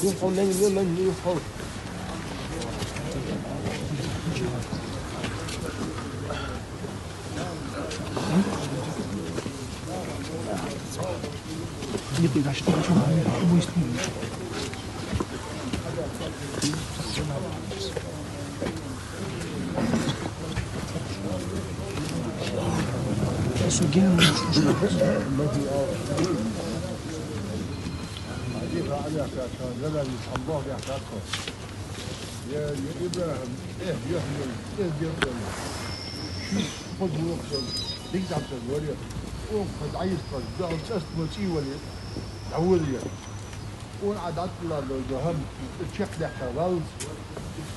يوحوا من يوحوا يقول عشان تشوفها أبو يستوي سجين عليك عشان زمان الله يحتاجه يا إبراهيم إيه يحمل إيه يحمل خذ وقت تقدر تقول وقت عيد قد ده تستمتي ولا عولية ونعدت لا الهم تشيك ده حلال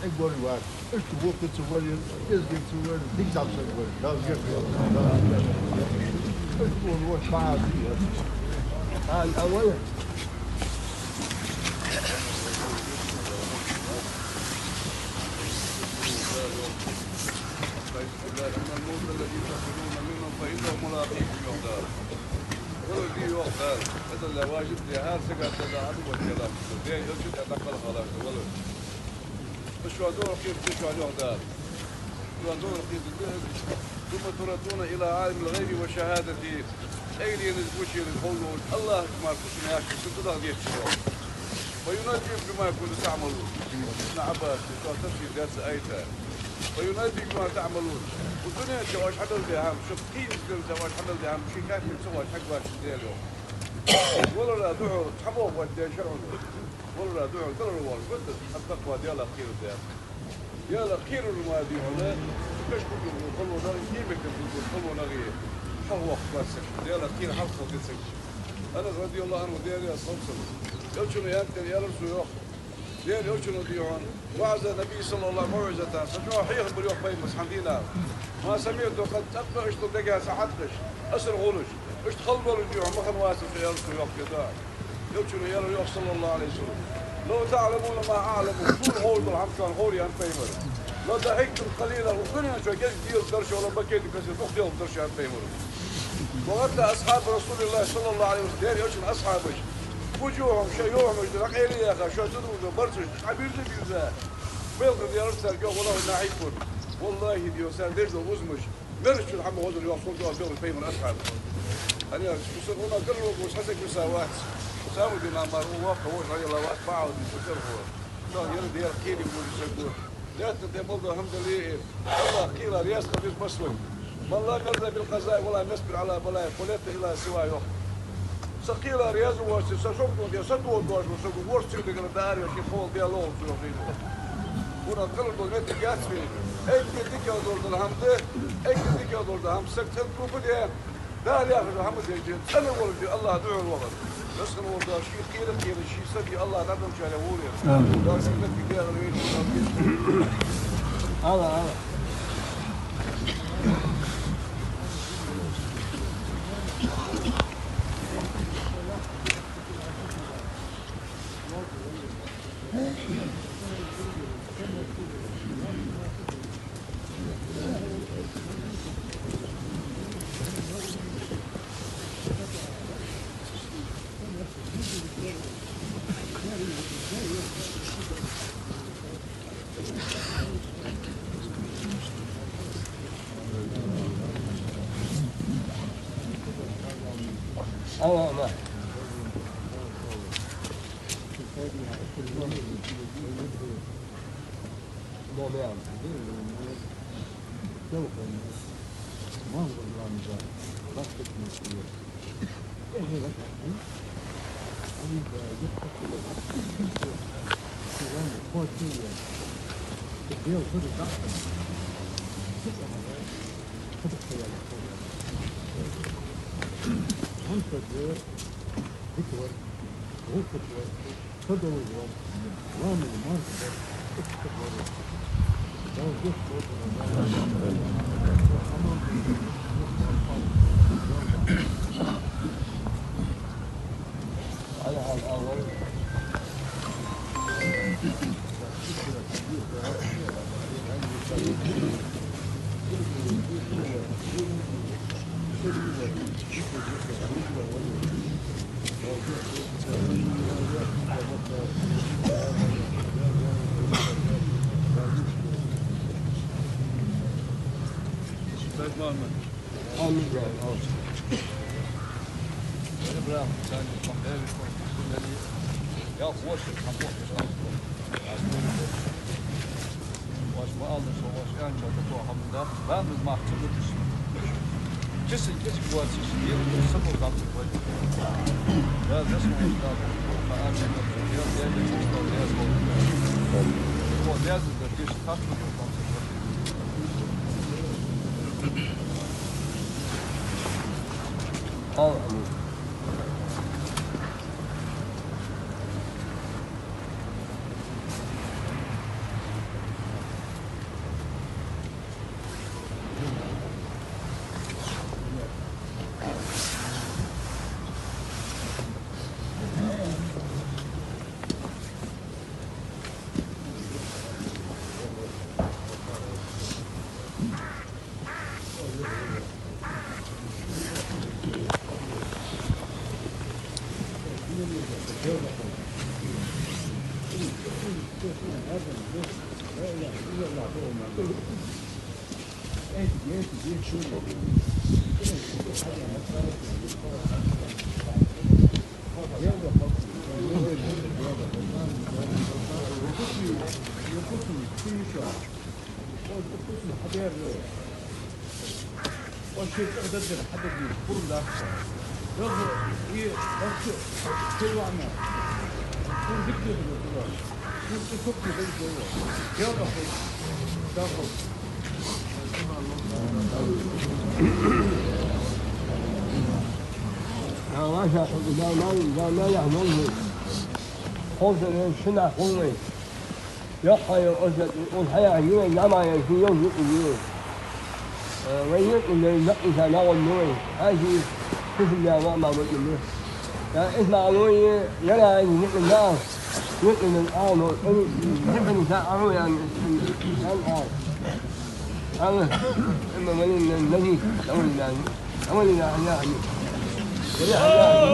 أقول واحد إيش وقت تقول إيش تقول تقدر تقول لا يحمل إيش هو بعد الأول أن الموت الذي تخرجون منه فإنه ملاقيكم يوم دار ولدي يوم دار هذا اللي واجب لي هذا سقط هذا عدو والكلام دين يرشد أتقل خلاص ولد تشوى دور كيف تشوى يوم دار تشوى دور كيف ثم تردون إلى عالم الغيب والشهادة أيدي الوشي للقول الله ما كنا ياكل ست ضغط ويناديكم بما كنتم تعملون ابن عباس تفسير درس آيته ويناديكم بما تعملون والدنيا جواش حدا الدهام شوف كيف يصير جواش حدا الدهام شيء كان يسوى حق باش اليوم ولا لا دعوا تحبوا ودي شرعوا ولا لا دعوا قالوا والله قلت التقوى ديال خير الدهام يلا خير الموادي ولا كاش كنتوا قولوا نغي كيفك تقولوا نغي حوا خلاصك ديال خير حلقه قصك انا رضي الله عنه ديالي اصوصل يوشنو يانتر يا رسول الله ديال يوشنو ديوان وعز النبي صلى الله عليه وسلم سجوا حيهم باليوم بين مسحندينا ما سمعته قد تبقى اشتو دقها ساعتش اسر غلش اشت خلبوا الديوان ما كان واسف يا رسول الله كذا يوشنو يا رسول الله صلى الله عليه وسلم لو تعلمون ما اعلم طول غول بالعم كان غوري ان فيمر لو ضحكتم قليلا والدنيا شو قد ديال درش ولا بكيت كسر بخديهم درش ان فيمر وغدا اصحاب رسول الله صلى الله عليه وسلم ديال يوشن اصحابش وجوههم شيوعهم يجدرق إلي يا أخي شو تدرون برسش عبير لي بيوزا بيلغ دي أرسل جو والله ناحيكم والله ديو سان ديرزو وزمش مرش الحمد هذا اللي وصل جو بيلغ الفيم الأصحاب أنا يسرون قلوا وش حسك مساوات سامو دي نامر وواقع وش رجل الله واتباعه ودي سكر هو شلون يرد يا كيري يقول يسكر لا تتبضوا الحمد لله الله كيلا رياس خفيف مسلم ما الله قرد بالقضاء ولا نسبر على بلاء قلت إلى سواه يوم سقيلا رياض واسي سشوفوا دي سدوا دوش وسقوا ورسي دي قرداري وشي فول دي لول سوفينو ونا قلوا دول نتي جاسفي ايك ديك دول الحمد ايك ديك دول الحمد سكت كوب دي دار يا اخي الحمد يجي انا ولدي الله دعوا الوقت نسخن وردا شي خير شي سدي الله ندم على ولي امين دار سكت في ديال هذا ما Muhammed. Amin. Beni bırak. Sen bak evet. Ja, voorzitter, gaan voorzitter. Was we anders zoals Ernst dat toch hebben dat. Wel, dat mag zo dat is. Kissing wordt is hier een simpel dat te worden. Ja, dat is nog dat. Maar als je dat heel derde is dat heel goed. Voor derde dat is vast nog dat. Amin. ما يعمله خوف السنة قوي يقع الأسد والحياة يوم لما يكون يوم ويقول لي إذا نوى النوي هذه كفر يا ما بقول اسمع نوي يلا يقول الناس يقول الآن يقول ساعة يعني الآن هذا إما من الذي أولي يعني Allah